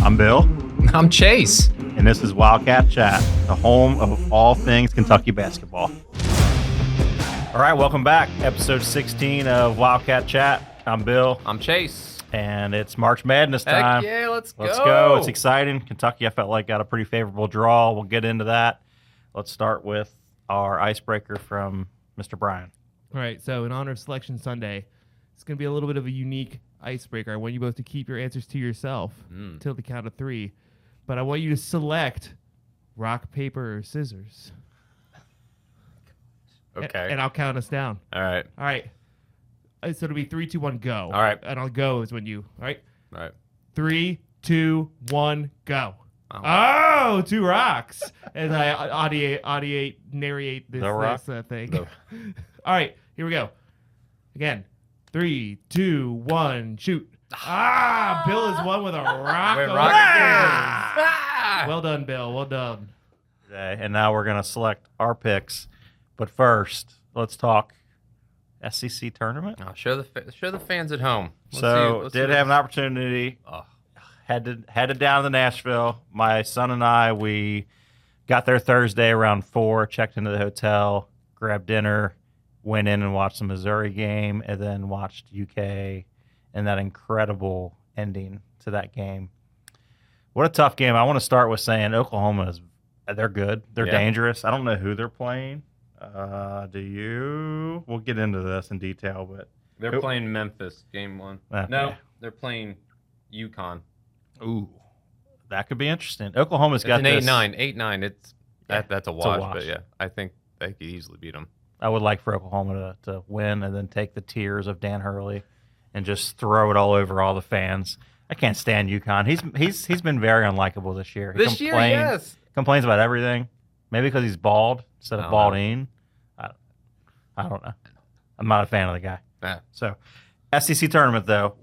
I'm Bill. I'm Chase. And this is Wildcat Chat, the home of all things Kentucky basketball. All right, welcome back. Episode 16 of Wildcat Chat. I'm Bill. I'm Chase. And it's March Madness time. Heck yeah, let's go. It's exciting. Kentucky, I felt like, got a pretty favorable draw. We'll get into that. Let's start with our icebreaker from Mr. Brian. All right, so in honor of Selection Sunday, it's going to be a little bit of a unique icebreaker. I want you both to keep your answers to yourself till the count of 3. But I want you to select rock, paper, or scissors. Okay. And I'll count us down. All right. All right. So it'll be 3, 2, 1, go. All right. And I'll go is when you. All right. All right. 3, 2, 1, go. Oh. 2 rocks. As I narrate this thing. All right. Here we go. Again. 3, 2, 1, shoot. Bill is one with a rock. Well done, Bill. Well done. Okay, and now we're going to select our picks. But first, let's talk SEC tournament. I'll show the fans at home. Let's have an opportunity. Headed down to Nashville. My son and I, we got there Thursday around 4, checked into the hotel, grabbed dinner, went in and watched the Missouri game, and then watched UK and that incredible ending to that game. What a tough game. I want to start with saying Oklahoma they're good. They're dangerous. I don't know who they're playing. Do you? We'll get into this in detail, but they're playing Memphis game 1. Okay. No, they're playing UConn. Ooh, that could be interesting. Oklahoma's got an this 8-9. 8-9. That's a wash. But yeah, I think they could easily beat them. I would like for Oklahoma to win and then take the tears of Dan Hurley and just throw it all over all the fans. I can't stand UConn. He's been very unlikable this year. Yes. Complains about everything. Maybe because he's bald instead of balding. I don't know. I'm not a fan of the guy. Yeah. So, SEC tournament though,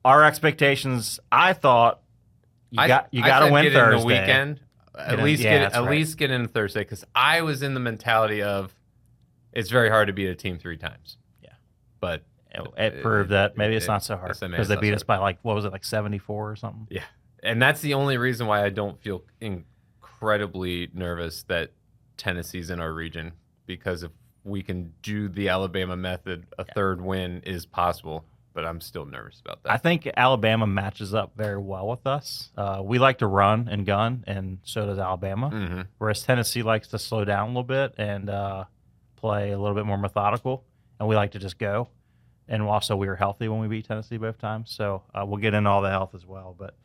our expectations. I thought you got to win get Thursday. In the weekend. At least get in Thursday because I was in the mentality of it's very hard to beat a team 3 times. Yeah, but it proved that maybe it's not so hard because they beat us by 74 or something. Yeah, and that's the only reason why I don't feel incredibly nervous that Tennessee's in our region, because if we can do the Alabama method, a third win is possible, but I'm still nervous about that. I think Alabama matches up very well with us. We like to run and gun, and so does Alabama, whereas Tennessee likes to slow down a little bit and play a little bit more methodical, and we like to just go. And also we were healthy when we beat Tennessee both times, so we'll get into all the health as well. But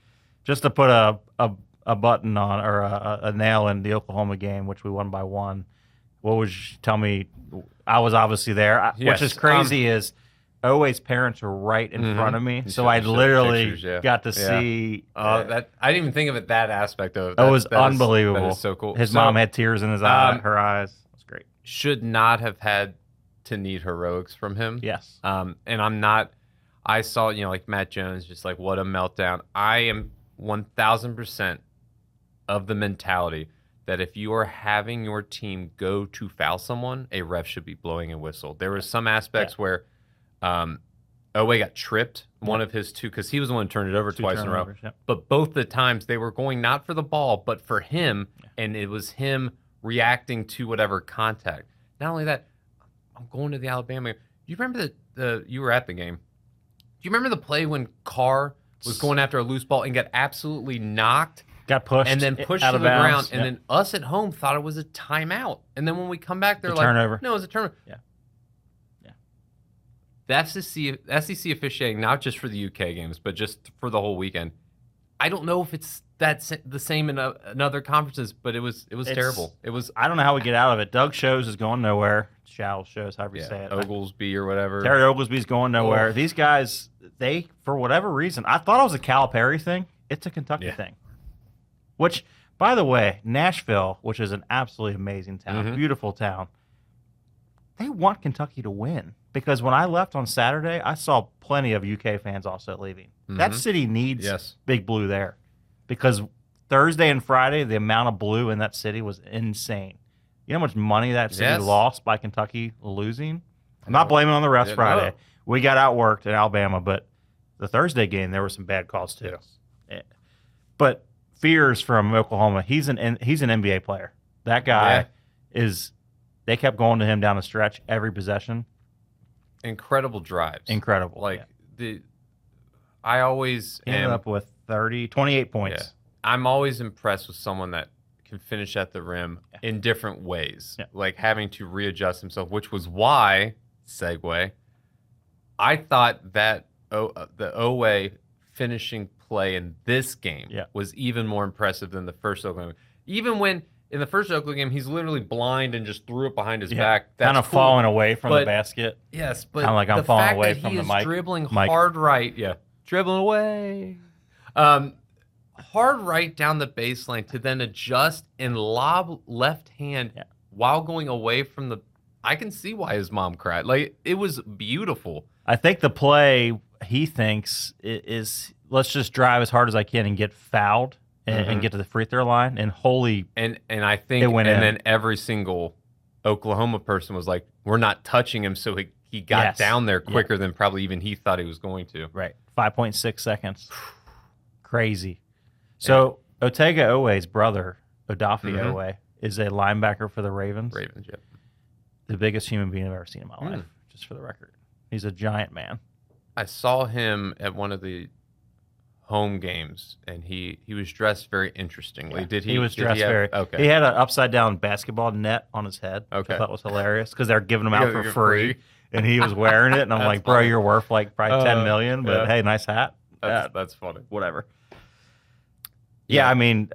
just to put a button on or a nail in the Oklahoma game, which we won by 1. What would you tell me? I was obviously there. Yes. Which is crazy is Owei's parents are right in front of me, so I literally got to see. I didn't even think of it that aspect of it. It was unbelievable. That is so cool. His mom had tears in her eyes. It was great. Should not have had to need heroics from him. Yes. And I'm not. I saw like Matt Jones, just like what a meltdown. I am 1,000% of the mentality that if you are having your team go to foul someone, a ref should be blowing a whistle. There were some aspects where Owei got tripped, one of his 2, because he was the one who turned it over twice in a row. Yep. But both the times they were going not for the ball, but for him, and it was him reacting to whatever contact. Not only that, I'm going to the Alabama game. You remember you were at the game. Do you remember the play when Carr was going after a loose ball and got absolutely knocked? Got pushed and then pushed out to of the bounds. ground, and then us at home thought it was a timeout. And then when we come back, they're like, turnover. "No, it was a turnover." Yeah. That's the SEC officiating, not just for the UK games, but just for the whole weekend. I don't know if it's the same in other conferences, but it was terrible. It was. I don't know how we get out of it. Doug Shows is going nowhere. Shows, however you say it. Oglesby or whatever. Terry Oglesby's going nowhere. These guys, they, for whatever reason, I thought it was a Calipari thing. It's a Kentucky thing. Which, by the way, Nashville, which is an absolutely amazing town, beautiful town, they want Kentucky to win. Because when I left on Saturday, I saw plenty of UK fans also leaving. That city needs Big Blue there. Because Thursday and Friday, the amount of blue in that city was insane. You know how much money that city lost by Kentucky losing? I'm not blaming on the refs Friday. We got outworked in Alabama, but the Thursday game, there were some bad calls too. But fears from Oklahoma. He's an NBA player. That guy is. They kept going to him down the stretch every possession. Incredible drives. Incredible. I always ended up with 28 points. Yeah. I'm always impressed with someone that can finish at the rim in different ways, like having to readjust himself, which was why, segue, I thought that the Owe finishing play in this game was even more impressive than the first Oklahoma. Even when in the first Oklahoma game, he's literally blind and just threw it behind his back. That's kind of cool. Falling away from the basket. Yes, but kind of like I'm falling away from the mic. Dribbling hard right, dribbling away. Hard right down the baseline to then adjust and lob left hand while going away from the. I can see why his mom cried. Like, it was beautiful. I think the play he thinks is let's just drive as hard as I can and get fouled and get to the free throw line. And I think it went in. Then every single Oklahoma person was like, we're not touching him, so he got down there quicker than probably even he thought he was going to. Right, 5.6 seconds. Crazy. So Otega Owe's brother, Odafe Owe, is a linebacker for the Ravens. The biggest human being I've ever seen in my life, just for the record. He's a giant man. I saw him at one of the home games, and he was dressed very interestingly. He was dressed very. Okay. He had an upside down basketball net on his head. Which I thought was hilarious because they're giving him out for free, and he was wearing it. And I'm like, bro, you're worth like probably $10 million, but hey, nice hat. That's funny. Whatever. Yeah, I mean,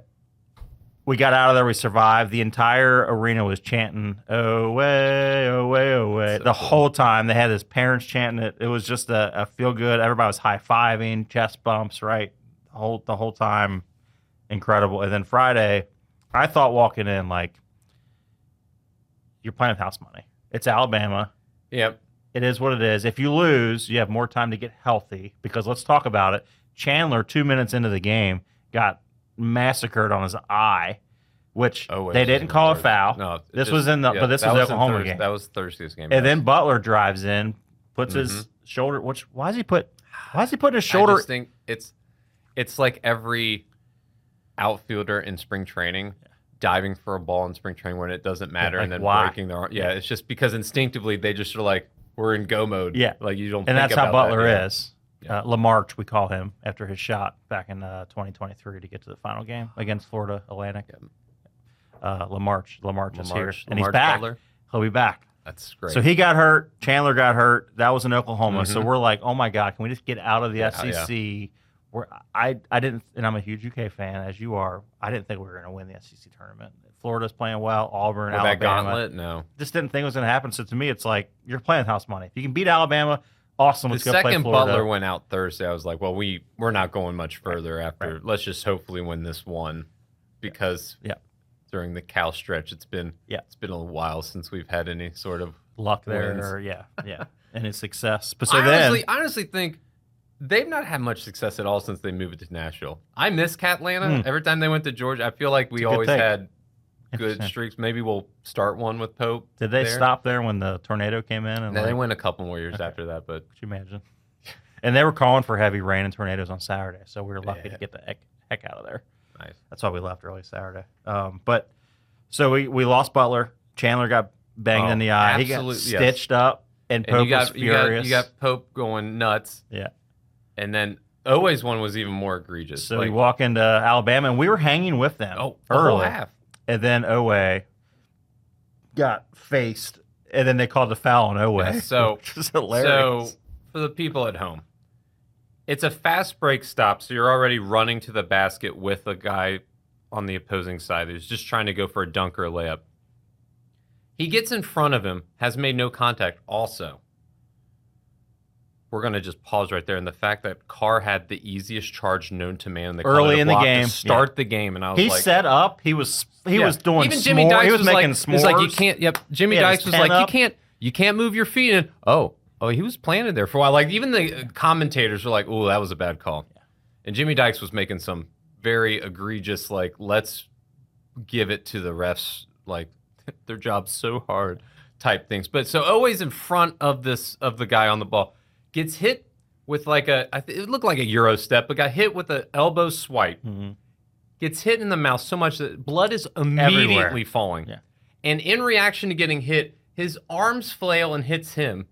we got out of there. We survived. The entire arena was chanting, "Away, away, away!" The whole time. They had his parents chanting it. It was just a feel good. Everybody was high fiving, chest bumps, right? The whole time, incredible. And then Friday, I thought walking in like, you're playing with house money. It's Alabama. Yep. It is what it is. If you lose, you have more time to get healthy. Because let's talk about it. Chandler, 2 minutes into the game, got massacred on his eye, which they didn't call a foul. No, this was in the but this was the Oklahoma game. That was Thursday's game. And then Butler drives in, puts his shoulder. Why is he putting his shoulder? I just think it's like every outfielder in spring training diving for a ball in spring training when it doesn't matter, and then breaking their arm. Yeah, it's just because instinctively they just are like, we're in go mode. Yeah, like you don't. And think that's about how Butler that. is. Lamarche, we call him, after his shot back in 2023 to get to the final game against Florida Atlantic. Lamarche is here, and he's back. Butler. He'll be back. That's great. So he got hurt. Chandler got hurt. That was in Oklahoma. So we're like, oh my God, can we just get out of the SEC? Yeah. Where I didn't, and I'm a huge UK fan, as you are. I didn't think we were going to win the SEC tournament. Florida's playing well. Auburn, Alabama. That gauntlet, no. Just didn't think it was going to happen. So to me, it's like you're playing house money. If you can beat Alabama. Awesome. Let's go play Florida. The second Butler went out Thursday, I was like, well, we're not going much further after. Let's just hopefully win this one because during the Cal stretch, it's been a while since we've had any sort of luck there. Or, any success. But so I honestly think they've not had much success at all since they moved it to Nashville. I miss Catlanta. Every time they went to Georgia, I feel like we always had good streaks. Maybe we'll start one with Pope. Did they stop there when the tornado came in? No, they went a couple more years after that. But could you imagine? And they were calling for heavy rain and tornadoes on Saturday, so we were lucky to get the heck out of there. Nice. That's why we left early Saturday. But so we lost Butler. Chandler got banged in the eye. He got stitched up, and Pope was furious. You got Pope going nuts. Yeah. And then Owe's one was even more egregious. So we walk into Alabama, and we were hanging with them the whole half. And then Owe got faced, and then they called the foul on Owe. Yeah, so which is hilarious. So for the people at home, it's a fast break stop, so you're already running to the basket with a guy on the opposing side who's just trying to go for a dunk or a layup. He gets in front of him, has made no contact also. We're going to just pause right there. And the fact that Carr had the easiest charge known to man early in the game to start the game, and I was he set up. He was doing even Jimmy Dykes he was making s'mores. He was like, you can't. Yep, Jimmy Dykes was like, you can't move your feet. And oh, he was planted there for a while. Like even the commentators were like, oh, that was a bad call. Yeah. And Jimmy Dykes was making some very egregious, like, let's give it to the refs, like their job's so hard type things. But so always in front of the guy on the ball. Gets hit with like it looked like a Euro step, but got hit with an elbow swipe. gets hit in the mouth so much that blood is immediately Everywhere. falling. Yeah. And in reaction to getting hit, his arms flail and hits him.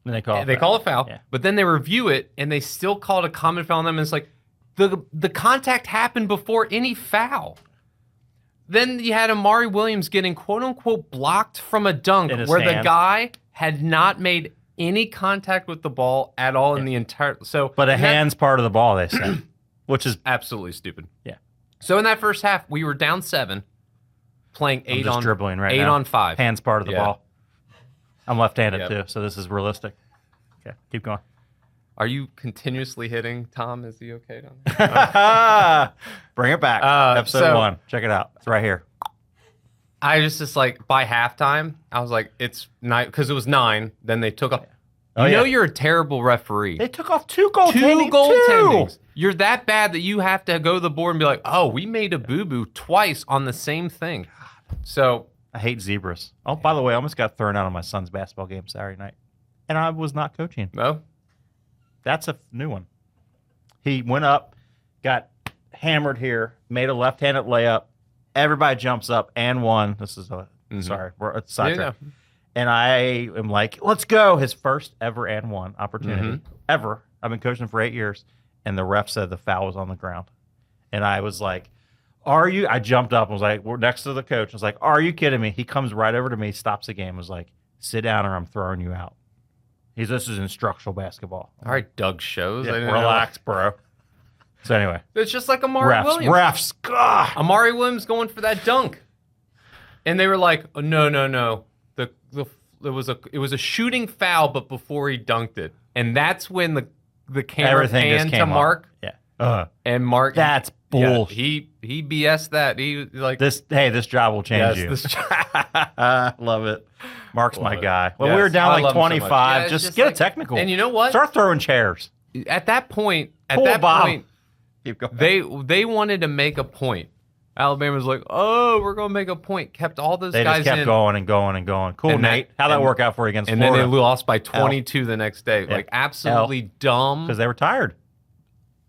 And they call a foul. Yeah. But then they review it, and they still call it a common foul on them. And it's like, the contact happened before any foul. Then you had Amari Williams getting quote-unquote blocked from a dunk where the guy had not made any contact with the ball at all in the entire... But a hand's part of the ball, they said, which is absolutely stupid. Yeah. So in that first half, we were down 7, playing 8 on dribbling right 8 now. on 5. Hand's part of the ball. I'm left-handed too, so this is realistic. Okay, keep going. Are you continuously hitting Tom? Is he okay down there? Bring it back. Episode 1. Check it out. It's right here. I just like by halftime, I was like, it's 9 because it was 9. Then they took off. You're a terrible referee. They took off 2 goaltendings. You're that bad that you have to go to the board and be like, oh, we made a boo-boo twice on the same thing. So I hate zebras. Oh, by the way, I almost got thrown out of my son's basketball game Saturday night, and I was not coaching. No. That's a new one. He went up, got hammered here, made a left-handed layup. Everybody jumps up and won. This is sorry, we're a sidetrack. Yeah. And I am like, let's go. His first ever and one opportunity ever. I've been coaching for 8 years, and the ref said the foul was on the ground. And I was like, are you? I jumped up and was like, we're next to the coach. I was like, are you kidding me? He comes right over to me, stops the game, was like, sit down or I'm throwing you out. This is instructional basketball. All right, Doug Shows. Yeah, relax, bro. So anyway. It's just like Amari Williams. Refs. God. Amari Williams going for that dunk. And they were like, oh, no. It was a shooting foul, but before he dunked it. And that's when the camera panned to Mark. Yeah. And Mark. That's bull. Yeah, he BS that. He like this job will change you. Love it. Mark's my guy. Well, we were down like 25. So just get a technical. And you know what? Start throwing chairs. At that point, keep going. They wanted to make a point. Alabama was like, oh, we're going to make a point. Kept all those guys in. They just kept going and going and going. Cool, Nate. How'd that work out for you against Florida? And then they lost by 22 the next day. Yeah. Like, absolutely dumb. Because they were tired.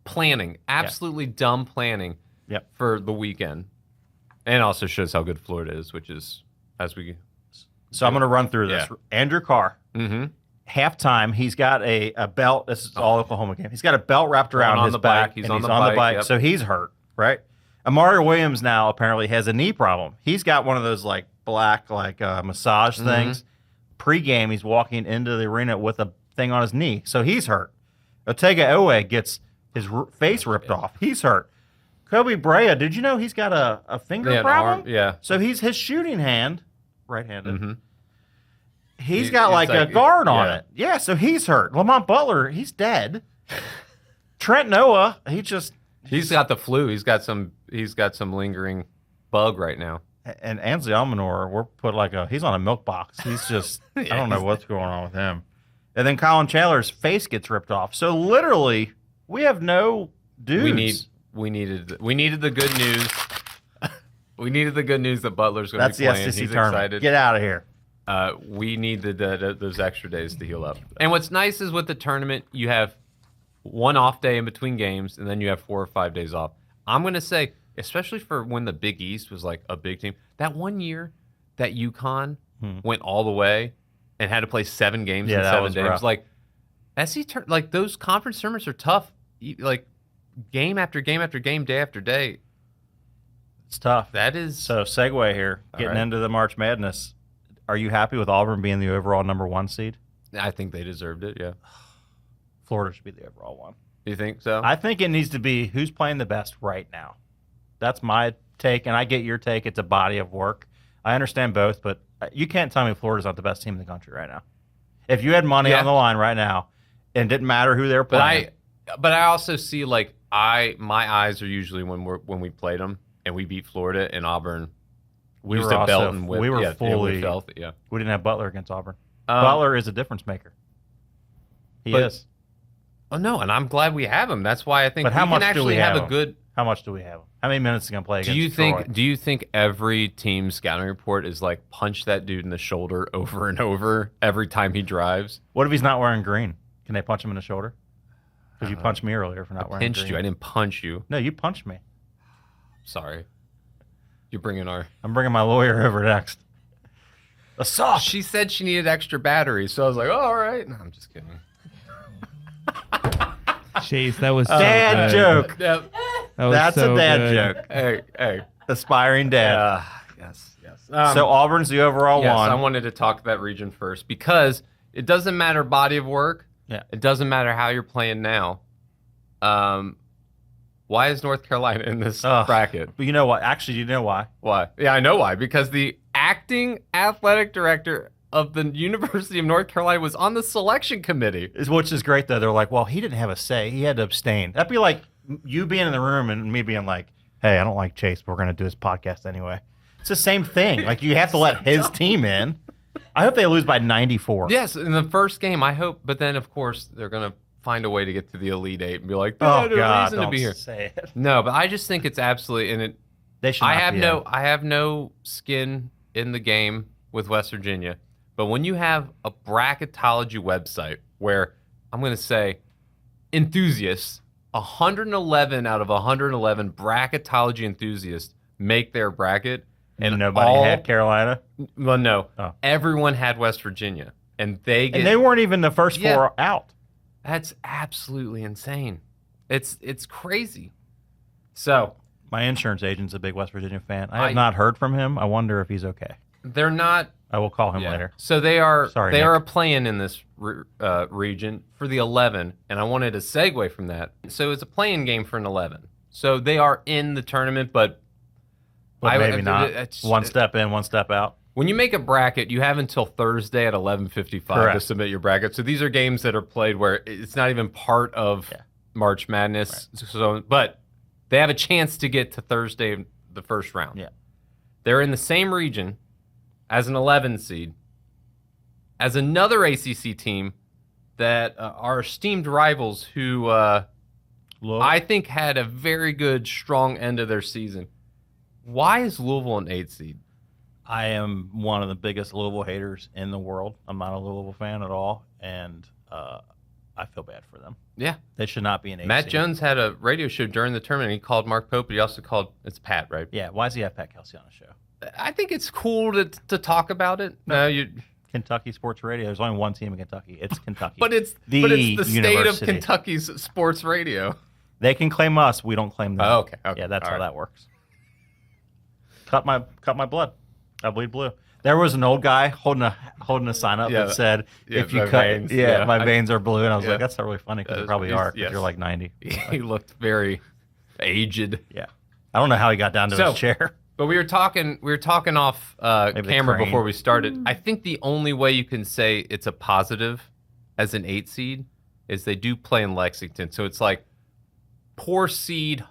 Planning. Absolutely dumb planning for the weekend. And also shows how good Florida is, which is, as we... So I'm going to run through this. Yeah. Andrew Carr. Halftime, he's got a belt. This is all Oklahoma game. He's got a belt wrapped around his back. He's on the bike. Yep. So he's hurt, right? Amari Williams now apparently has a knee problem. He's got one of those like black massage things. Pre-game, he's walking into the arena with a thing on his knee. So he's hurt. Otega Owe gets his face ripped off. He's hurt. Kobe Brea, did you know he's got a finger problem? So his shooting hand, right-handed. He's got like a guard on it. Yeah, so he's hurt. Lamont Butler, he's dead. Trent Noah, he's got the flu. He's got some lingering bug right now. And Ansley Almanor, we're put he's on a milk box. He's just I don't know what's going on with him. And then Colin Chandler's face gets ripped off. So literally, we have no dudes. We needed the good news. We needed the good news that Butler's going to be playing. That's the SEC He's tournament. excited. Get out of here. We need those extra days to heal up. And what's nice is with the tournament, you have one off day in between games, and then you have 4 or 5 days off. I'm going to say, especially for when the Big East was like a big team, that one year that UConn went all the way and had to play 7 games in 7 days. Rough. Like, those conference tournaments are tough. Like, game after game after game, day after day. It's tough. That is. So, segue here, getting into the March Madness. Are you happy with Auburn being the overall #1 seed? I think they deserved it, yeah. Florida should be the overall one. You think so? I think it needs to be who's playing the best right now. That's my take, and I get your take. It's a body of work. I understand both, but you can't tell me Florida's not the best team in the country right now. If you had money on the line right now, and it didn't matter who they were playing. But I also see, like, my eyes are usually when we played them, and we beat Florida and Auburn. We used to belt and whip. We were fully. We didn't have Butler against Auburn. Butler is a difference maker. He is. Oh no, and I'm glad we have him. That's why I think we can actually have a good. How much do we have him? How many minutes is he gonna play against Troy? Do you think every team scouting report is like punch that dude in the shoulder over and over every time he drives? What if he's not wearing green? Can they punch him in the shoulder? Because you punched me earlier for not wearing green. I pinched you. I didn't punch you. No, you punched me. sorry. You're bringing our... I'm bringing my lawyer over next. Assault. She said she needed extra batteries, so I was like, oh, all right. No, I'm just kidding. Chase, that was dad joke. Yep. That's so a dad good. joke. Hey. Aspiring dad. Yes. So Auburn's the overall yes, one. I wanted to talk that region first because it doesn't matter body of work. Yeah. It doesn't matter how you're playing now. Why is North Carolina in this bracket? But you know what? Actually, you know why? Why? Yeah, I know why. Because the acting athletic director of the University of North Carolina was on the selection committee. Which is great, though. They're like, well, he didn't have a say. He had to abstain. That'd be like you being in the room and me being like, hey, I don't like Chase, but we're going to do his podcast anyway. It's the same thing. Like, you have to let his team in. I hope they lose by 94. Yes, in the first game, I hope. But then, of course, they're going to find a way to get to the Elite Eight and be like, oh, no God, reason to don't be here. say it. No, but I just think it's absolutely... And they should not I have no skin in the game with West Virginia. But when you have a bracketology website where, I'm going to say, enthusiasts, 111 out of 111 bracketology enthusiasts make their bracket. And nobody had Carolina? Well, no. Oh. Everyone had West Virginia. And they weren't even the first four out. That's absolutely insane. It's crazy. So my insurance agent's a big West Virginia fan. I have not heard from him. I wonder if he's okay. They're not. I will call him later. So they are. Sorry, they Nick. are a play-in in this region for the 11, and I wanted to segue from that. So it's a play-in game for an 11. So they are in the tournament, but maybe not. One step in, one step out. When you make a bracket, you have until Thursday at 11:55 to submit your bracket. So these are games that are played where it's not even part of March Madness. Right. So, but they have a chance to get to Thursday, the first round. Yeah, they're in the same region as an 11 seed, as another ACC team that are esteemed rivals who I think had a very good, strong end of their season. Why is Louisville an 8 seed? I am one of the biggest Louisville haters in the world. I'm not a Louisville fan at all, and I feel bad for them. Yeah. They should not be an 8 Matt seed. Jones had a radio show during the tournament. He called Mark Pope, but he also called, it's Pat, right? Yeah, why does he have Pat Kelsey on the show? I think it's cool to talk about it. No, Kentucky Sports Radio. There's only one team in Kentucky. It's Kentucky. but it's the state of Kentucky's sports radio. They can claim us. We don't claim them. Oh, okay. Yeah, that's how that works. Cut my blood. I bleed blue. There was an old guy holding a sign up that said, "If you cut, veins, my veins are blue." And I was like, "That's not really funny because they probably are. Because you're like 90." He looked very aged. Yeah, I don't know how he got down to his chair. But we were talking off camera before we started. I think the only way you can say it's a positive as an 8 seed is they do play in Lexington. So it's like poor seed,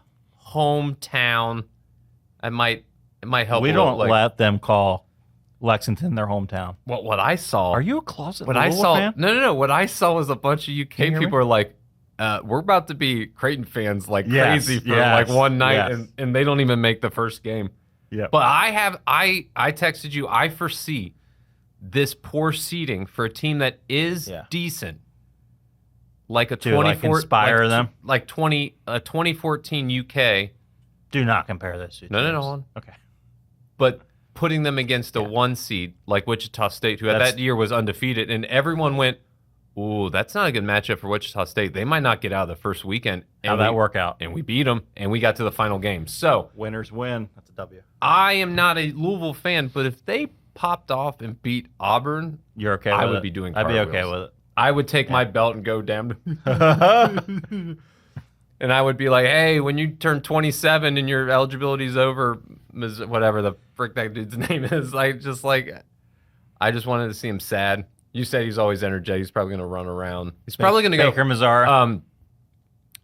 hometown. It might help. We don't let them call Lexington their hometown. What I saw. Are you a closet Louisville fan? No. What I saw was a bunch of UK people are like, we're about to be Creighton fans like crazy for like one night, and they don't even make the first game. Yeah. But I texted you. I foresee this poor seeding for a team that is decent, like a 2014 UK. Do not compare this to No. Okay. But putting them against a 1 seed like Wichita State, who that year was undefeated, and everyone went, "Ooh, that's not a good matchup for Wichita State. They might not get out of the first weekend." How'd that work out? And we beat them, and we got to the final game. So winners win. That's a W. I am not a Louisville fan, but if they popped off and beat Auburn, you're okay with it? I would be doing I'd cartwheels. be okay with it. I would take my belt and go down. And I would be like, hey, when you turn 27 and your eligibility's over, whatever the frick that dude's name is, I just wanted to see him sad. You said he's always energetic. He's probably going to run around. He's probably going to go. Baker Mazzara.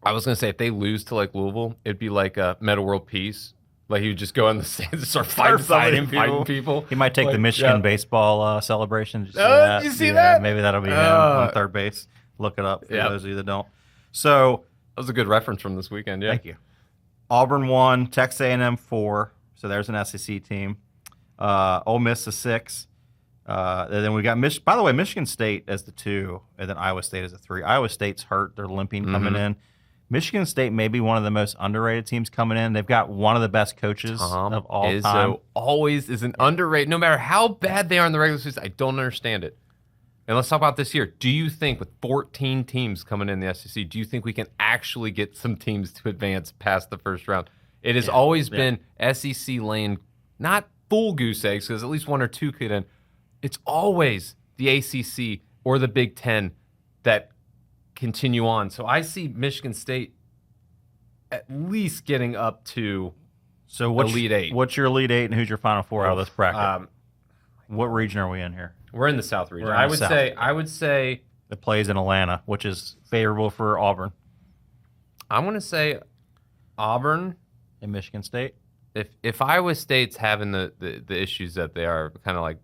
I was going to say, if they lose to like Louisville, it'd be like a Meta World Peace. Like he would just go in the stands and start fighting people. He might take the Michigan baseball celebration. You see that? Maybe that'll be him on third base. Look it up for those of you that don't. So that was a good reference from this weekend. Yeah. Thank you. Auburn 1, Texas A&M 4. So there's an SEC team. Ole Miss a 6. And then we got by the way, Michigan State as the 2, and then Iowa State as a 3. Iowa State's hurt; they're limping coming in. Michigan State may be one of the most underrated teams coming in. They've got one of the best coaches of all Izzo time. Always is an underrated, no matter how bad they are in the regular season. I don't understand it. And let's talk about this year. Do you think with 14 teams coming in the SEC, do you think we can actually get some teams to advance past the first round? It has always been SEC lane, not full goose eggs, because at least one or two could in. It's always the ACC or the Big Ten that continue on. So I see Michigan State at least getting up to Elite Eight. What's your Elite Eight and who's your Final Four out of this bracket? What region are we in here? We're in the South region. I would say it plays in Atlanta, which is favorable for Auburn. I want to say Auburn and Michigan State. If Iowa State's having the issues that they are, kind of like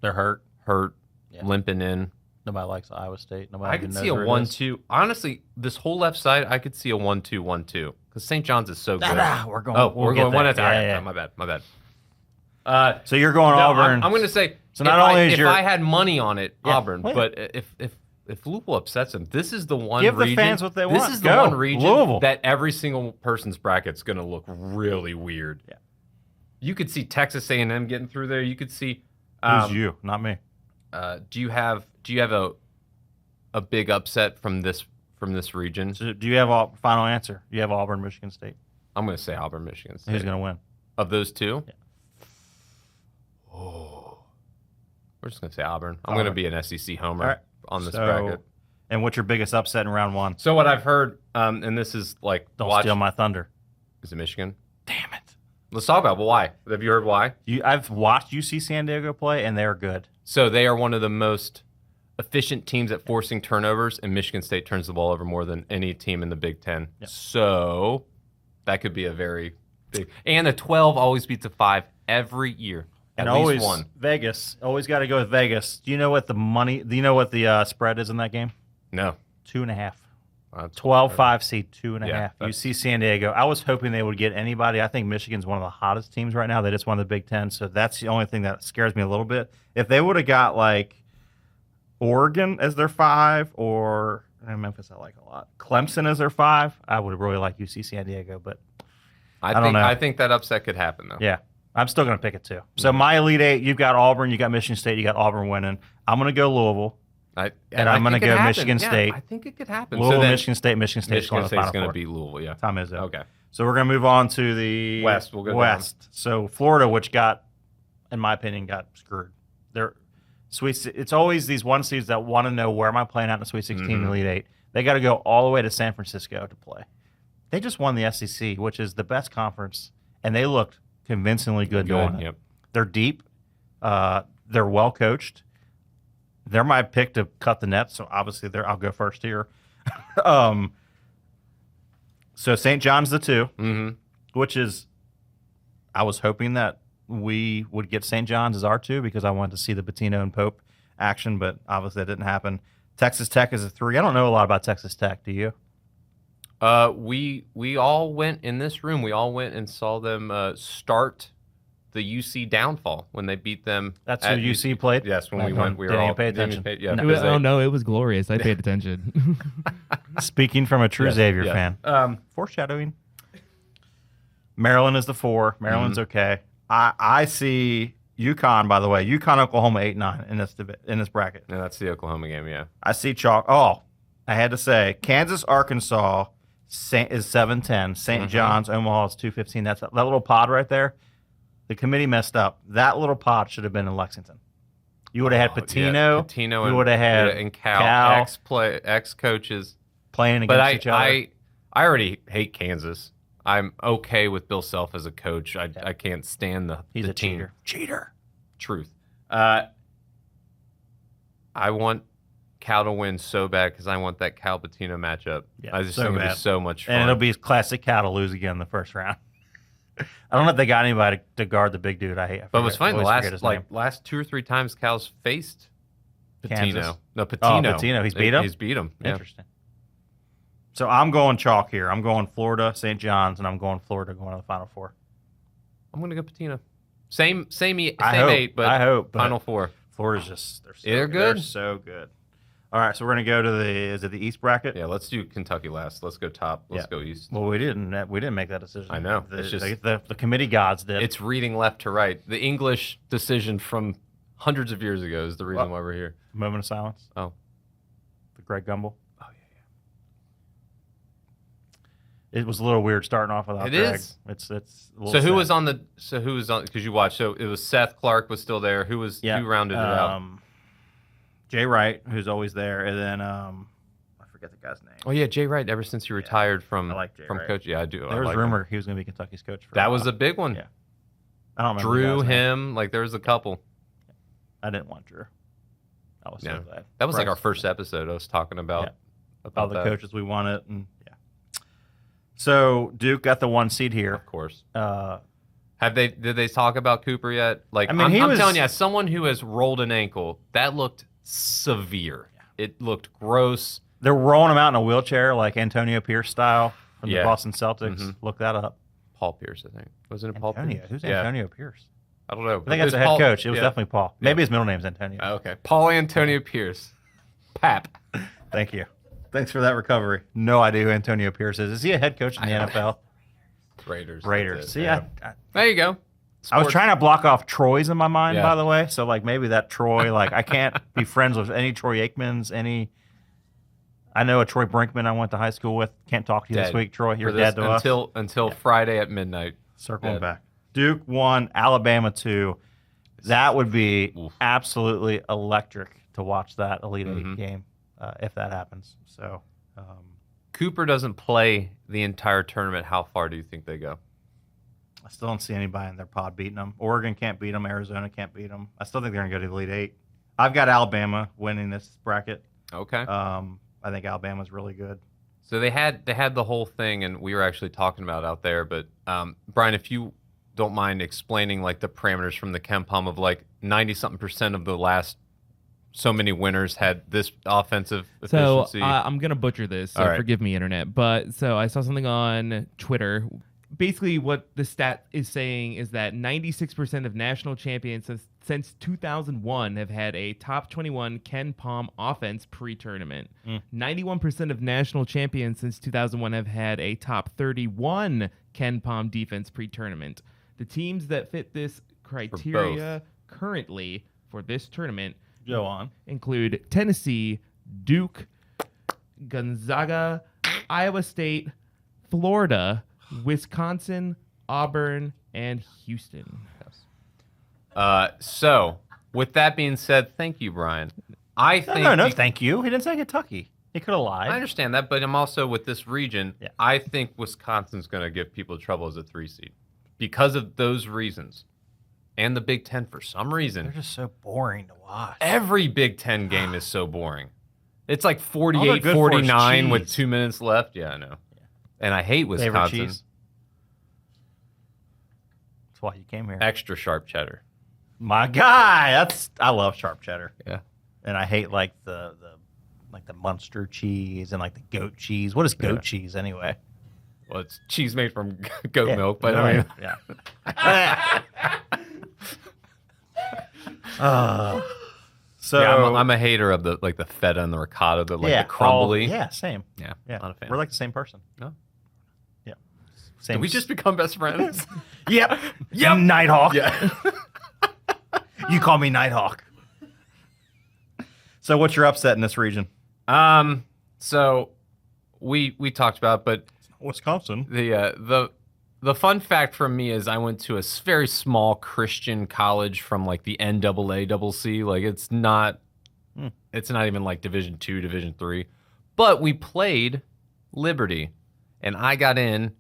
they're hurt, limping in. Nobody likes Iowa State. I could see a 1-2. Honestly, this whole left side, I could see a 1-2-1-2 because St. John's is so good. We're going. We're going one at a time. My bad. So you're going Auburn. I'm going to say. So not only if I had money on it, Auburn. But if Louisville upsets them, this is the one region. Give the fans what they want. This is the one region that every single person's bracket's going to look really weird. Yeah. You could see Texas A&M getting through there. You could see. Who's you? Not me. Do you have a big upset from this region? So do you have a final answer? Do you have Auburn, Michigan State? I'm going to say Auburn, Michigan State. Who's going to win? Of those two? Yeah. Oh. We're just going to say Auburn. I'm going to be an SEC homer on this bracket. And what's your biggest upset in round one? So what I've heard, and this is like... Don't steal my thunder. Is it Michigan? Damn it. Let's talk about why. Have you heard why? I've watched UC San Diego play, and they're good. So they are one of the most efficient teams at forcing turnovers, and Michigan State turns the ball over more than any team in the Big Ten. Yep. So that could be a very big... And a 12 always beats a 5 every year. And always one. Vegas. Always got to go with Vegas. Do you know what the spread is in that game? No. 2.5. 12-5 seed, 2.5. UC San Diego. I was hoping they would get anybody. I think Michigan's one of the hottest teams right now. They just won the Big Ten, so that's the only thing that scares me a little bit. If they would have got like Oregon as their 5 or Memphis, I like a lot. Clemson as their 5, I would really like UC San Diego, but I don't know. I think that upset could happen though. Yeah. I'm still going to pick it too. So my Elite Eight, you've got Auburn, you got Michigan State, you got Auburn winning. I'm going to go Louisville. And I'm going to go Michigan State. I think it could happen. Louisville, Michigan State State's going to beat Louisville, yeah. Tom Izzo. Okay. So we're going to move on to the West. We'll go West. Down. So Florida, which in my opinion, got screwed. It's always these one seeds that want to know where am I playing out in the Sweet 16 and Elite Eight. They got to go all the way to San Francisco to play. They just won the SEC, which is the best conference, and they looked convincingly good doing it. Yep. They're deep. They're well coached. They're my pick to cut the net, so obviously I'll go first here. So St. John's the 2, which is I was hoping that we would get St. John's as our 2 because I wanted to see the Pitino and Pope action, but obviously that didn't happen. Texas Tech is a 3. I don't know a lot about Texas Tech. Do you? We all went in this room. We all went and saw them start the UC downfall when they beat them. That's who UC played? Yes, when we went. We were all pay attention. No, it was glorious. I paid attention. Speaking from a true Xavier fan. Foreshadowing. Maryland is the 4. Maryland's okay. I see UConn, by the way. UConn, Oklahoma, 8-9 in this bracket. Yeah, that's the Oklahoma game, yeah. I see chalk. Oh, I had to say, Kansas, Arkansas is 7-10. St. John's, Omaha is 2-15. That's that little pod right there. The committee messed up. That little pod should have been in Lexington. You would have had Pitino. Pitino you would have had and Cal. Ex-coaches playing against each other. I already hate Kansas. I'm okay with Bill Self as a coach. I can't stand the He's the a team. Cheater. Truth. I want Cal to win so bad because I want that Cal Pitino matchup. Yeah, I just think it'll be so much fun. And it'll be classic Cal to lose again in the first round. I don't know if they got anybody to guard the big dude. I hate. But it was funny. The last 2 or 3 times Cal's faced Pitino. Kansas. No, Pitino. Oh, Pitino. He's beat him? He's beat him. Yeah. Interesting. So I'm going chalk here. I'm going Florida, St. John's, and I'm going Florida going to the Final Four. I'm going to go Pitino. Same 8, but I hope, Final Four. Florida's just they're good. They're so good. All right, so we're gonna go to is it the East bracket? Yeah, let's do Kentucky last. Let's go top. Let's go East. Well, we didn't make that decision. I know. It's just the committee gods did. It's reading left to right. The English decision from hundreds of years ago is the reason why we're here. Moment of silence. Oh, for Greg Gumbel. Oh yeah. It was a little weird starting off without Greg. Is. It's. A so who was on the? So who was on? Because you watched. So it was Seth Clark was still there. Who was? Who rounded it out? Jay Wright, who's always there, and then I forget the guy's name. Oh yeah, Jay Wright. Ever since he retired from coach, yeah, I do. There was rumor he was going to be Kentucky's coach. That was a big one. Yeah, I don't remember. Drew, him, like there was a couple. I didn't want Drew. I was so glad. That was like our first episode. I was talking about the coaches we wanted, and So Duke got the 1 seed here, of course. Did they talk about Cooper yet? Like, I mean, I'm telling you, as someone who has rolled an ankle, that looked severe. Yeah. It looked gross. They're rolling him out in a wheelchair, like Antonio Pierce style from the Boston Celtics. Mm-hmm. Look that up. Paul Pierce, I think. Wasn't it Paul Pierce? Who's Antonio Pierce? I don't know. I think that's the head coach. It was definitely Paul. Maybe his middle name's Antonio. Oh, okay. Paul Antonio Pierce. Pap. Thank you. Thanks for that recovery. No idea who Antonio Pierce is. Is he a head coach in the NFL? Raiders. See, there you go. I was trying to block off Troy's in my mind, by the way. So, like, maybe that Troy, like, I can't be friends with any Troy Aikmans, I know a Troy Brinkman I went to high school with. Can't talk to you this week, Troy. You're dead to us. Until Friday at midnight. Circling back. Duke 1, Alabama 2. That would be absolutely electric to watch that Elite Eight game if that happens. So, Cooper doesn't play the entire tournament. How far do you think they go? I still don't see anybody in their pod beating them. Oregon can't beat them. Arizona can't beat them. I still think they're going to go to the Elite Eight. I've got Alabama winning this bracket. Okay. I think Alabama's really good. So they had the whole thing, and we were actually talking about it out there. But Brian, if you don't mind explaining like the parameters from the KenPom of like 90-something% of the last so many winners had this offensive efficiency. So I'm gonna butcher this, so forgive me, internet. But so I saw something on Twitter. Basically, what the stat is saying is that 96% of national champions since 2001 have had a top 21 KenPom offense pre-tournament. 91% of national champions since 2001 have had a top 31 KenPom defense pre-tournament. The teams that fit this criteria currently for this tournament include Tennessee, Duke, Gonzaga, Iowa State, Florida, Wisconsin, Auburn, and Houston. So, with that being said, thank you, Brian. I think no, thank you. He didn't say Kentucky. He could have lied. I understand that, but I'm also with this region. Yeah. I think Wisconsin's going to give people trouble as a 3 seed because of those reasons. And the Big Ten, for some reason. They're just so boring to watch. Every Big Ten game is so boring. It's like 48-49 with 2 minutes left. Yeah, I know. Yeah. And I hate Wisconsin. That's why you came here. Extra sharp cheddar. My guy. I love sharp cheddar. Yeah. And I hate like the Munster cheese and like the goat cheese. What is goat cheese anyway? Well, it's cheese made from goat milk, but I mean, so I'm a hater of the feta and the ricotta, the crumbly. Same. Yeah, not a fan. We're like the same person. No. Yeah. Same. Did we just become best friends? Yep. Nighthawk. Yeah. You call me Nighthawk. So what's your upset in this region? So we talked about, but Wisconsin. The fun fact from me is I went to a very small Christian college from like the NAACC. Like it's not even like Division II, Division III. But we played Liberty, and I got in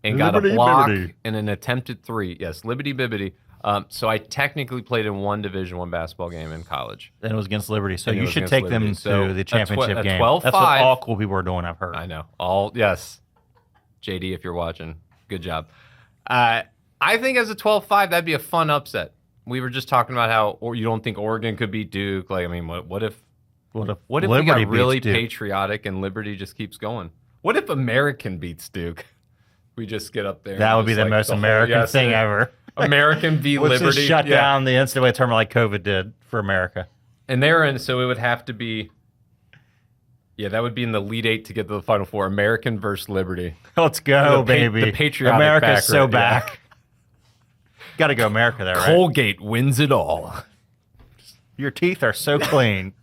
and got a block and an attempted 3. Yes, Liberty Bibbity. So I technically played in one Division I basketball game in college. And it was against Liberty. So you should take them to the championship game. 12-5. That's what all cool people are doing, I've heard. I know. Yes. JD, if you're watching, good job. I think as a 12-5, that'd be a fun upset. We were just talking about how you don't think Oregon could beat Duke. Like, I mean, what if we got really patriotic and Liberty just keeps going? What if American beats Duke? We just get up there. That would be the most American thing ever. American v. Liberty. Just shut down the NCAA tournament like COVID did for America. And they're in, so it would have to be Yeah, that would be in the Elite Eight to get to the Final Four. American versus Liberty. Let's go, baby. The patriotic America's so back. back. Got to go America there, right? Colgate wins it all. Your teeth are so clean.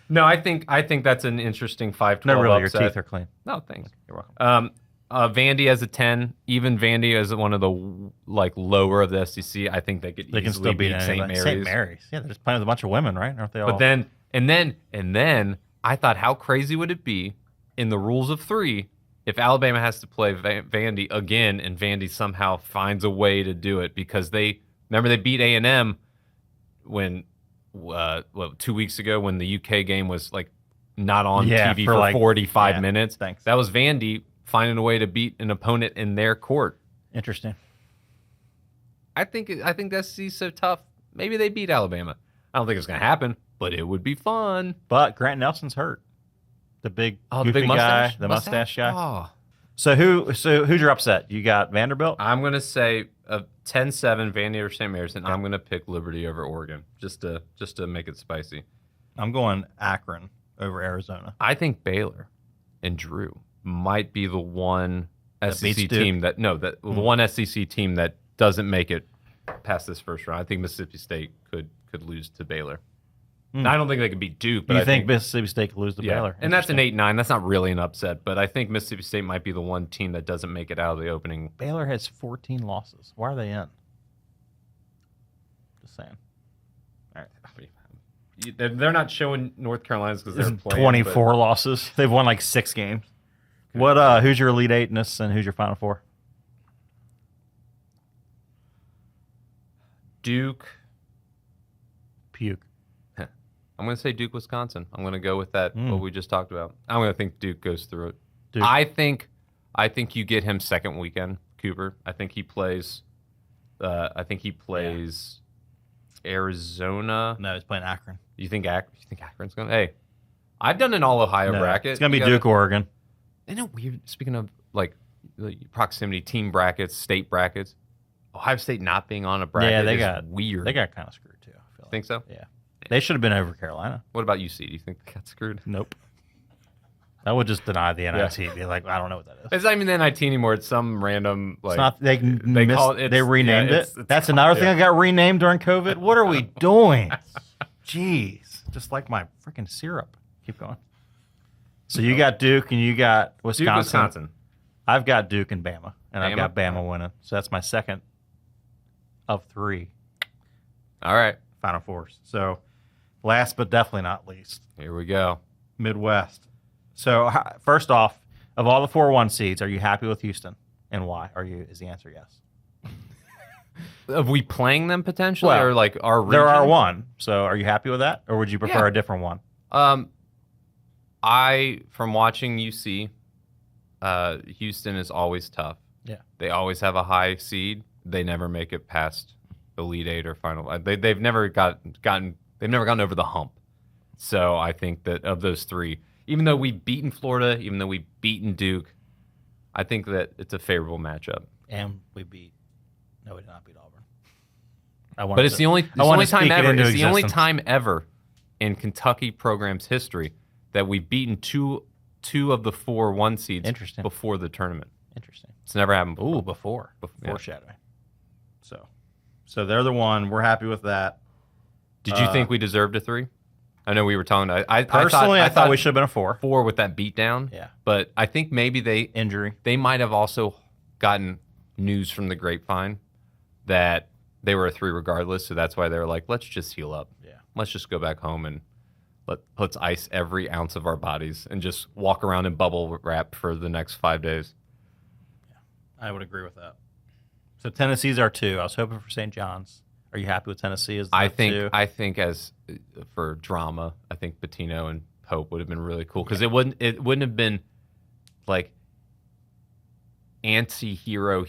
No, I think that's an interesting 5-12 No, really, upset. your teeth are clean. No, thanks. You're welcome. Vandy as a 10, even Vandy as one of the lower of the SEC. I think they could easily can still beat St. Mary's. St. Mary's. Yeah, they're just playing with a bunch of women, right? Aren't they all? But then I thought, how crazy would it be in the rules of 3 if Alabama has to play Vandy again and Vandy somehow finds a way to do it, because they beat A&M when 2 weeks ago when the UK game was like not on TV for like 45 minutes. Thanks. That was Vandy finding a way to beat an opponent in their court. Interesting. I think the SEC's so tough. Maybe they beat Alabama. I don't think it's going to happen, but it would be fun. But Grant Nelson's hurt. The big goofy guy, the mustache guy. Oh. So who's your upset? You got Vanderbilt? I'm going to say 10-7 Vandy or St. Mary's, and I'm going to pick Liberty over Oregon just to make it spicy. I'm going Akron over Arizona. I think Baylor and Drew might be the one SEC team the one SEC team that doesn't make it past this first round. I think Mississippi State could lose to Baylor. I don't think they could beat Duke, but I think think Mississippi State could lose to Baylor. And that's an 8-9. That's not really an upset, but I think Mississippi State might be the one team that doesn't make it out of the opening. Baylor has 14 losses. Why are they in? Just saying. All right. They're not showing North Carolina's because they're playing 24 losses. They've won like 6 games. What? Who's your Elite Eight in this, and who's your Final Four? Duke. Puke. I'm going to say Duke, Wisconsin. I'm going to go with that, what we just talked about. I'm going to think Duke goes through it. Duke. I think you get him second weekend, Cooper. I think he plays Arizona. No, he's playing Akron. You think Akron's going to? Hey, I've done an all-Ohio bracket. It's going to be Duke, Oregon. Isn't it weird, speaking of like proximity, team brackets, state brackets, Ohio State not being on a bracket is weird. They got kind of screwed, too. I feel like. Think so? Yeah. They should have been over Carolina. What about UC? Do you think they got screwed? Nope. I would just deny the NIT. Be like, I don't know what that is. It's not even the NIT anymore. It's some random like. It's not. They renamed it. That's it's another thing that got renamed during COVID. What are we doing? Jeez, just like my freaking syrup. Keep going. So you got Duke and you got Wisconsin. Duke, Wisconsin. I've got Duke and Bama, and I've got Bama winning. So that's my second of 3. All right. Final Fours. So last but definitely not least, here we go. Midwest. So first off, of all the 4-1 seeds, are you happy with Houston, and why? Is the answer yes? Are we playing them potentially, or like our region? There are one. So are you happy with that, or would you prefer a different one? From watching UC, Houston is always tough. Yeah, they always have a high seed. They never make it past Elite Eight or Final. They've never gotten over the hump. So I think that of those 3, even though we've beaten Florida, even though we've beaten Duke, I think that it's a favorable matchup. And we did not beat Auburn. But it's the only time ever in Kentucky program's history that we've beaten two of the 4 1 seeds before the tournament. Interesting. It's never happened before. Ooh, before. Foreshadowing. So they're the one. We're happy with that. Did you think we deserved a 3? I know we were talking. I thought we should have been a 4. 4 with that beatdown. Yeah. But I think maybe injury. They might have also gotten news from the grapevine that they were a 3 regardless. So that's why they were like, let's just heal up. Yeah. Let's just go back home and let's ice every ounce of our bodies and just walk around in bubble wrap for the next 5 days. Yeah, I would agree with that. So Tennessee's our 2. I was hoping for St. John's. Are you happy with Tennessee as the 2? I think as for drama, I think Pitino and Pope would have been really cool because it wouldn't have been like anti-hero.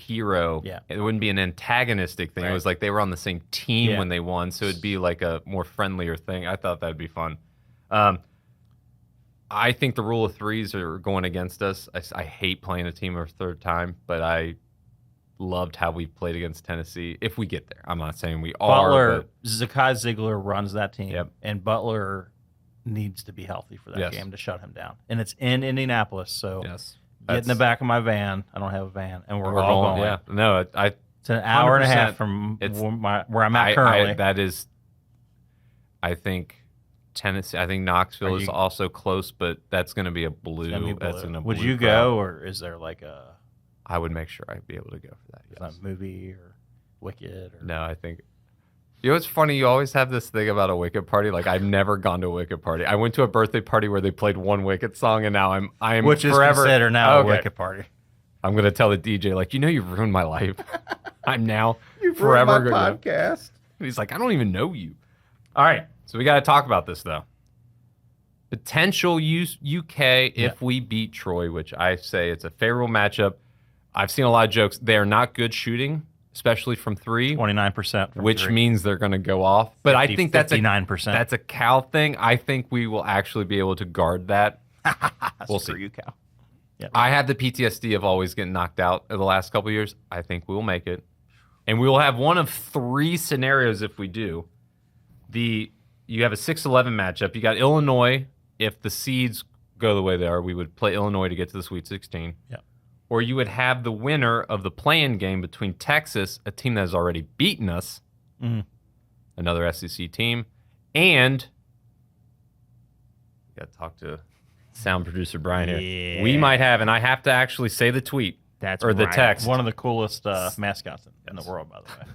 Yeah. It wouldn't be an antagonistic thing. Right. It was like they were on the same team when they won, so it'd be like a more friendlier thing. I thought that'd be fun. I think the rule of 3s are going against us. I hate playing a team a 3rd time, but I loved how we played against Tennessee. If we get there, I'm not saying we are. Zakai Ziegler runs that team, and Butler needs to be healthy for that Yes. game to shut him down. And it's in Indianapolis, so Yes. get in the back of my van. I don't have a van, and we're We're all going. going. Yeah. No, It's an hour and a 100%. half from It's- where I'm at currently. that is, I think Tennessee. I think Knoxville is also close, but that's going to be a blue. It's gonna be That's blue. going to. Would you go, or is there like a I would make sure I'd be able to go for that. Yes. movie or Wicked? Or... No, I think. You know what's funny? You always have this thing about a Wicked party. Like I've never gone to a Wicked party. I went to a birthday party where they played one Wicked song, and now I am Which forever is considered now a Wicked party. I'm gonna tell the DJ like, you've ruined my life. I'm now You've forever ruined my podcast. And he's like, I don't even know you. All right, so we got to talk about this though. Potential UK if we beat Troy, which I say it's a favorable matchup. I've seen a lot of jokes. They are not good shooting, especially from 3. 29%, which means they're going to go off. But 50, I think that's 59%. That's a Cal thing. I think we will actually be able to guard that. We'll see. You, Cal. Yep. I have the PTSD of always getting knocked out in the last couple of years. I think we will make it. And we will have one of 3 scenarios if we do. You have a 6-11 matchup. You got Illinois. If the seeds go the way they are, we would play Illinois to get to the Sweet 16. Yeah. Or you would have the winner of the play-in game between Texas, a team that has already beaten us, another SEC team, and got to talk to sound producer Brian here. Yeah. We might have, and I have to actually say the tweet the text. One of the coolest mascots in the world, by the way.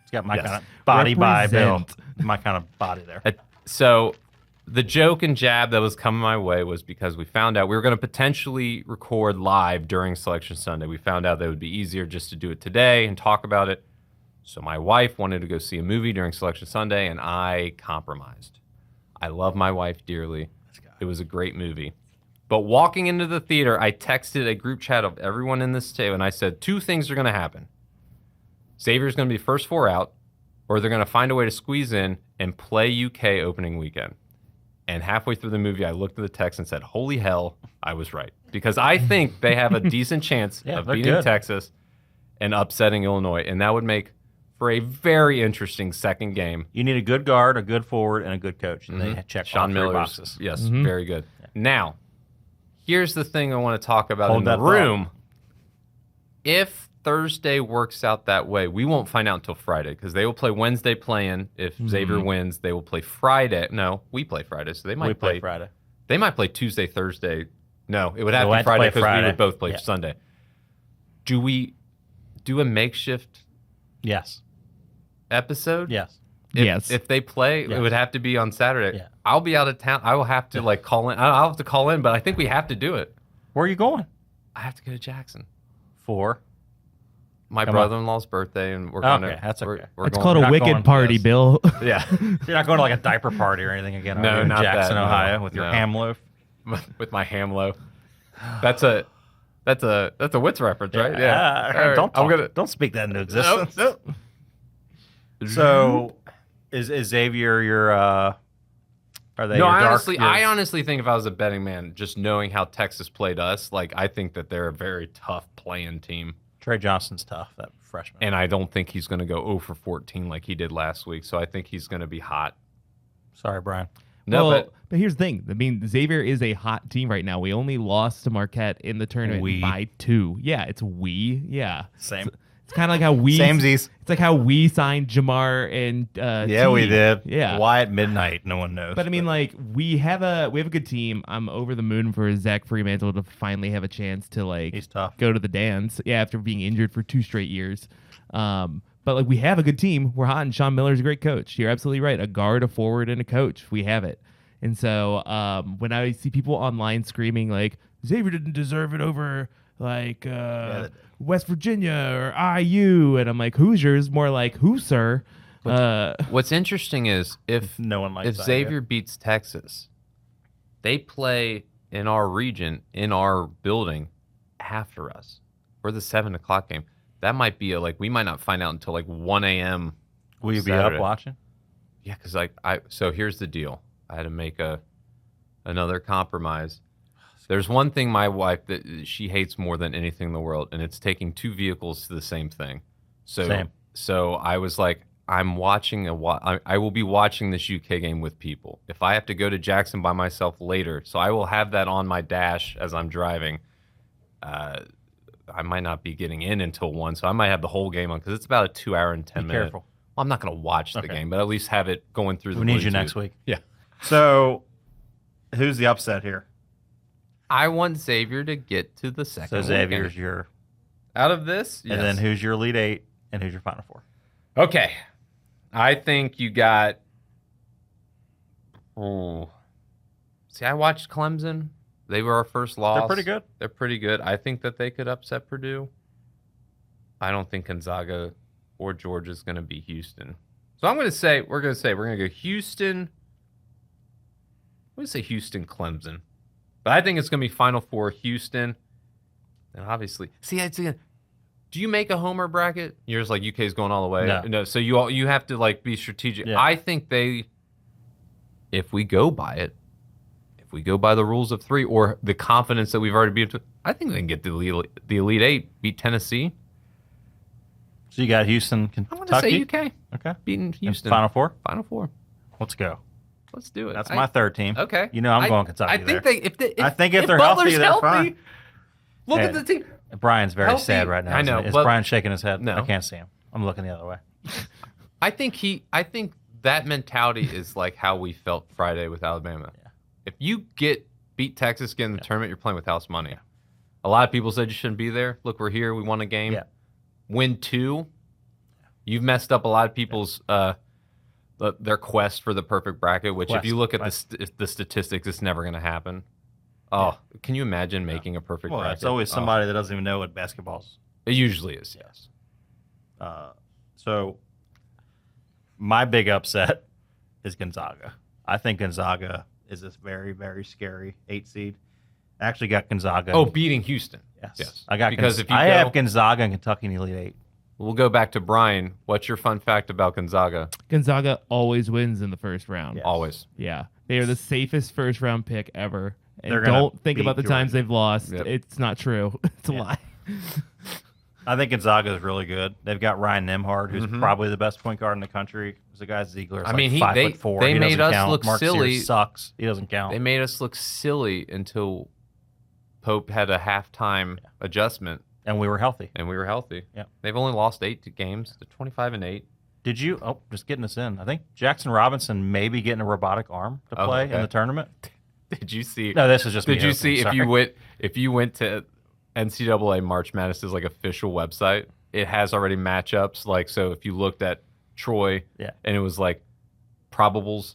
It's got my kind of body by build, my kind of body there. So the joke and jab that was coming my way was because we found out we were going to potentially record live during Selection Sunday. We found out that it would be easier just to do it today and talk about it. So my wife wanted to go see a movie during Selection Sunday, and I compromised. I love my wife dearly. It was a great movie. But walking into the theater, I texted a group chat of everyone in this table, and I said, 2 things are going to happen. Xavier's going to be first 4 out, or they're going to find a way to squeeze in and play UK opening weekend. And halfway through the movie, I looked at the text and said, holy hell, I was right. Because I think they have a decent chance of beating Texas and upsetting Illinois. And that would make for a very interesting second game. You need a good guard, a good forward, and a good coach. And they check Sean Miller's boxes. Yes, very good. Yeah. Now, here's the thing I want to talk about in the room. If Thursday works out that way, we won't find out until Friday because they will play Wednesday play-in. If Xavier wins, they will play Friday. No, we play Friday, so they might play Friday. They might play Tuesday, Thursday. No, it would have to be Friday because we would both play Sunday. Do we do a makeshift episode? Yes. If they play, it would have to be on Saturday. Yeah. I'll be out of town. I will have to call in. I'll have to call in, but I think we have to do it. Where are you going? I have to go to Jackson for my brother-in-law's birthday, and we're going to. That's okay. It's called a Wicked party, Bill. Yeah. You're not going to like a diaper party or anything again. No, not Jackson, that, Ohio, with your ham loaf. With my ham loaf. That's a Wits reference, right? Yeah. Don't speak that into existence. Nope. So, is Xavier your? Are they? No, your I honestly think if I was a betting man, just knowing how Texas played us, I think that they're a very tough playing team. Trey Johnson's tough, that freshman. And I don't think he's going to go 0 for 14 like he did last week. So I think he's going to be hot. Sorry, Brian. No, but here's the thing. I mean, Xavier is a hot team right now. We only lost to Marquette in the tournament by 2. Yeah, it's we. Yeah. Same. It's kind of like how we. Samesies. It's like how we signed Jamar and we did. Yeah. Why at midnight? No one knows. But I mean, we have a good team. I'm over the moon for Zach Fremantle to finally have a chance to he's tough. Go to the dance. Yeah, after being injured for 2 straight years. But we have a good team. We're hot, and Sean Miller's a great coach. You're absolutely right. A guard, a forward, and a coach. We have it. And so when I see people online screaming Xavier didn't deserve it over West Virginia or IU, and I'm like, Hoosiers, more like who, sir? What's interesting is if Xavier beats Texas, they play in our region, in our building, after us. We're the 7 o'clock game. That might be we might not find out until 1 a.m. Will you Saturday. be up watching? Yeah, because so here's the deal. I had to make another compromise. There's one thing my wife that she hates more than anything in the world, and it's taking 2 vehicles to the same thing. So I was like, I'm watching I will be watching this UK game with people. If I have to go to Jackson by myself later, so I will have that on my dash as I'm driving. I might not be getting in until 1, so I might have the whole game on because it's about a 2 hour and 10 minute. Careful. Well, I'm not going to watch the game, but at least have it going through the We need Bluetooth. you next week. Yeah. So, who's the upset here? I want Xavier to get to the second. So Xavier's your out of this, yes. And then who's your Elite Eight and who's your Final Four? Okay, I think you got. Oh, see, I watched Clemson. They were our first loss. They're pretty good. They're pretty good. I think that they could upset Purdue. I don't think Gonzaga or Georgia's going to be Houston. So we're going to go Houston. I'm going to say Houston, Clemson. But I think it's going to be Final Four, Houston. And obviously, do you make a homer bracket? You're just like UK's going all the way. No. So you have to like be strategic. Yeah. I think if we go by it, if we go by the rules of 3 or the confidence that we've already beat, I think they can get the Elite Eight, beat Tennessee. So you got Houston, Kentucky. I'm going to say UK. Okay. Beating Houston. And Final Four? Final Four. Let's go. Let's do it. That's my third team. Okay. You know I'm going Kentucky. I think if they're healthy, they're fine. Look at the team. Brian's very sad right now. I know. Is Brian shaking his head? No. I can't see him. I'm looking the other way. I think that mentality is like how we felt Friday with Alabama. Yeah. If you beat Texas, get in the tournament, you're playing with house money. Yeah. A lot of people said you shouldn't be there. Look, we're here. We won a game. Yeah. Win 2. You've messed up a lot of people's their quest for the perfect bracket, which if you look at the statistics, it's never going to happen. Oh, can you imagine making a perfect bracket? It's always somebody that doesn't even know what basketball's. It usually is, yes. So my big upset is Gonzaga. I think Gonzaga is this very, very scary 8 seed. I actually got Gonzaga. Oh, beating Houston. Yes. I got I have Gonzaga and Kentucky in the Elite Eight. We'll go back to Brian. What's your fun fact about Gonzaga? Gonzaga always wins in the first round. Yes. Always. Yeah. They are the safest first round pick ever. And don't think about the times they've lost. Yep. It's not true. It's a lie. I think Gonzaga is really good. They've got Ryan Nembhard, who's probably the best point guard in the country. There's a guy Ziegler. I mean, like 5'4". They made us look Mark silly. Sears sucks. He doesn't count. They made us look silly until Pope had a halftime adjustment. And we were healthy. Yeah. They've only lost 8 games. They're 25-8. Did you? Oh, just getting us in. I think Jackson Robinson may be getting a robotic arm to play in the tournament. Did you see? No, this is just. Did you see if you went to NCAA March Madness' like official website? It has already matchups. Like so, if you looked at Troy, and it was like probables,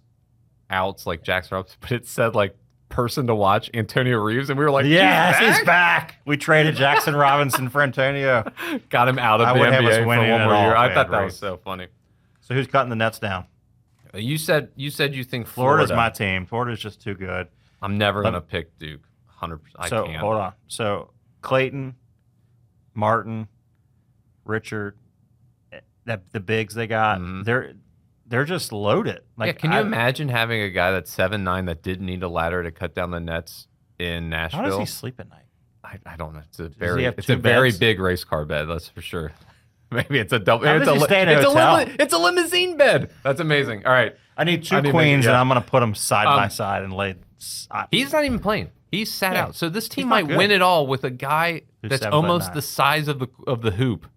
outs like Jackson Robinson, but it said like person to watch Antonio Reeves, and we were like, yes, he's back. We traded Jackson Robinson for Antonio. Got him out of the NBA for 1 more year. I thought that was so funny. So who's cutting the nets down? You said you think Florida's my team. Florida's just too good. I'm never gonna pick Duke. 100%. I can't. Hold on. So Clayton, Martin, Richard, the bigs they got, they're just loaded. Like, can you imagine having a guy that's 7'9" that didn't need a ladder to cut down the nets in Nashville? How does he sleep at night? I don't know. It's a very big race car bed. That's for sure. Maybe it's a double. It's a limousine bed. That's amazing. All right, I need 2 queens, and I'm gonna put them side by side and lay. He's not even playing. He's sat out. So this team might win it all with a guy that's almost the size of the hoop.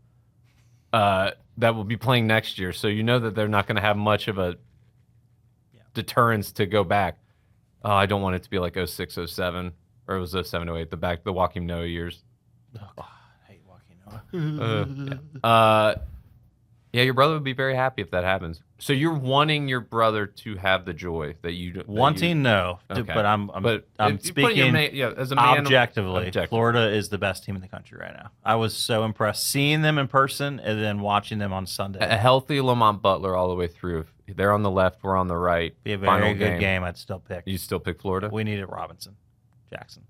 That will be playing next year. So you know that they're not going to have much of a deterrence to go back. Oh, I don't want it to be like 06, 07, or it was 07, 08, the Joakim Noah years. Oh, God, I hate Joakim Noah. Yeah, your brother would be very happy if that happens. So you're wanting your brother to have the joy that you wanting, no, okay. But I'm speaking as a man objectively. Florida is the best team in the country right now. I was so impressed seeing them in person and then watching them on Sunday. A healthy Lamont Butler all the way through. If they're on the left, we're on the right. Be a very good game. I'd still pick. You still pick Florida? We needed Robinson, Jackson.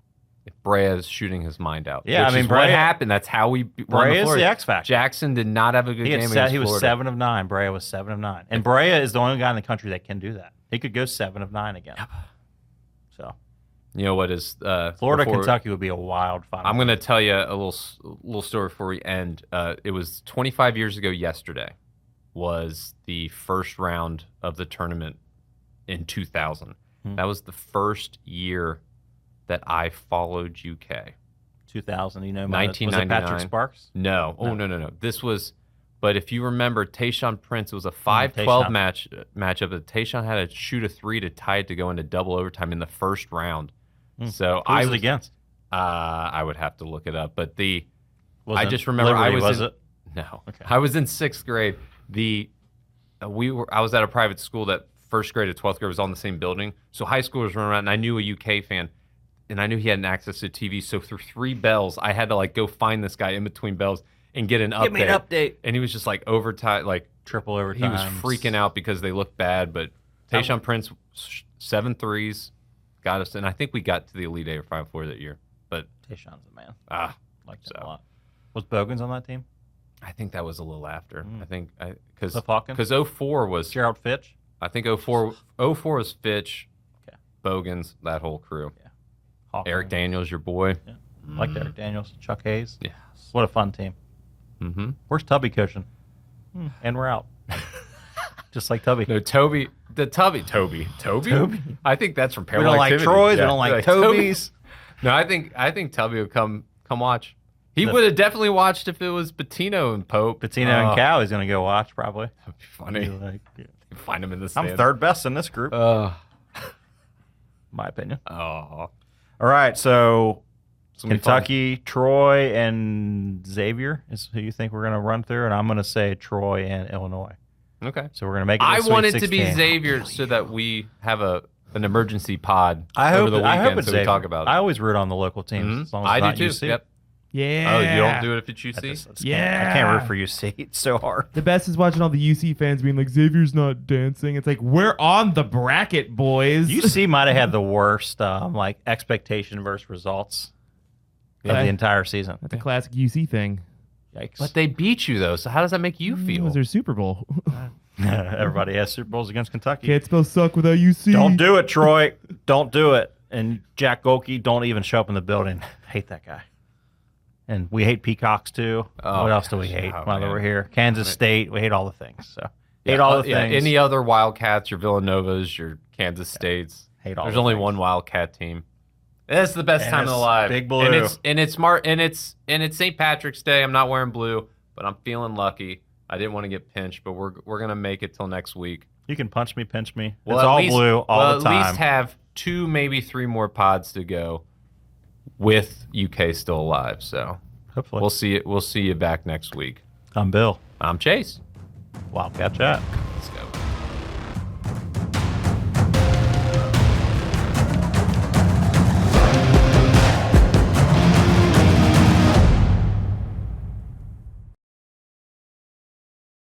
If Brea is shooting his mind out. Yeah, I mean, what happened. That's how we Brea is the X factor. Jackson did not have a good game against Florida. He was 7 of 9. Brea was 7 of 9. And Brea is the only guy in the country that can do that. He could go 7 of 9 again. So, you know what is Florida, Kentucky would be a wild final. I'm going to tell you a little story before we end. It was 25 years ago yesterday. was the first round of the tournament in 2000. That was the first year that I followed UK. 2000, you know, 1999. Was it Patrick Sparks? No. Oh, no. This was, but if you remember, Tayshaun Prince, it was a 5-12 matchup. But Tayshaun had to shoot a 3 to tie it to go into double overtime in the first round. So Who was it against? I would have to look it up, but I just remember Liberty, No. Okay. I was in 6th grade. I was at a private school that 1st grade to 12th grade was all in the same building. So high schoolers running around, and I knew a UK fan, and I knew he had access to TV. So through 3 bells, I had to like go find this guy in between bells and get an update. Give me an update. And he was just like overtime, like triple overtime. He was freaking out because they looked bad. But Tayshaun Prince, 7 threes, got us, and I think we got to the Elite Eight or Final Four that year. But Tayshaun's a man. Liked him a lot. Was Bogans on that team? I think that was a little after. I think because Cliff Hawkins? 04 was Gerald Fitch. I think 04 was Fitch, Okay. Bogans, that whole crew. Yeah. Hawkins. Eric Daniels, your boy. Yeah. Liked Eric Daniels. Chuck Hayes. Yes. What a fun team. Mm-hmm. Where's Tubby coaching? And we're out. Just like Tubby. No, Toby. Toby. I think that's from We Paranormal don't like Activity. Troy's. Yeah. We don't like Toby. Toby's. No, I think Tubby would come watch. He would have definitely watched if it was Patino and Pope. Patino and Cal, he's going to go watch probably. That'd be funny. Find him in the stand. I'm third best in this group. My opinion. Oh. All right, so Kentucky, Troy, and Xavier is who you think we're going to run through, and I'm going to say Troy and Illinois. Okay. So we're going to make it I Sweet want it 16. to be Xavier so that we have an emergency pod I over hope, the weekend I hope it's so Xavier. we talk about it. I always root on the local teams as long as I it's not do too. UC. Yep. Yeah. Oh, you don't do it if it's UC? I just Yeah. I can't root for UC. It's so hard. The best is watching all the UC fans being like, Xavier's not dancing. It's like, we're on the bracket, boys. UC might have had the worst expectation versus results of the entire season. That's a classic UC thing. Yikes. But they beat you, though, so how does that make you It feel? was their Super Bowl. Everybody has Super Bowls against Kentucky. Can't spell suck without UC. Don't do it, Troy. Don't do it. And Jack Golke, don't even show up in the building. Hate that guy. And we hate Peacocks, too. Oh, what else do we gosh, hate oh, while man. we're here? Kansas State. We hate all the things. So hate all the things. Any other Wildcats, your Villanovas, your Kansas States. Hate all There's the only things. one Wildcat team. It's the best time of the life. Big Blue. And it's St. Patrick's Day. I'm not wearing blue, but I'm feeling lucky. I didn't want to get pinched, but we're gonna make it till next week. You can punch me, pinch me. Well, it's at all least- blue all well, the time. At least have 2, maybe 3 more pods to go with UK still alive. So Hopefully. we'll see you back next week. I'm Bill. I'm Chase. Wildcat Chat.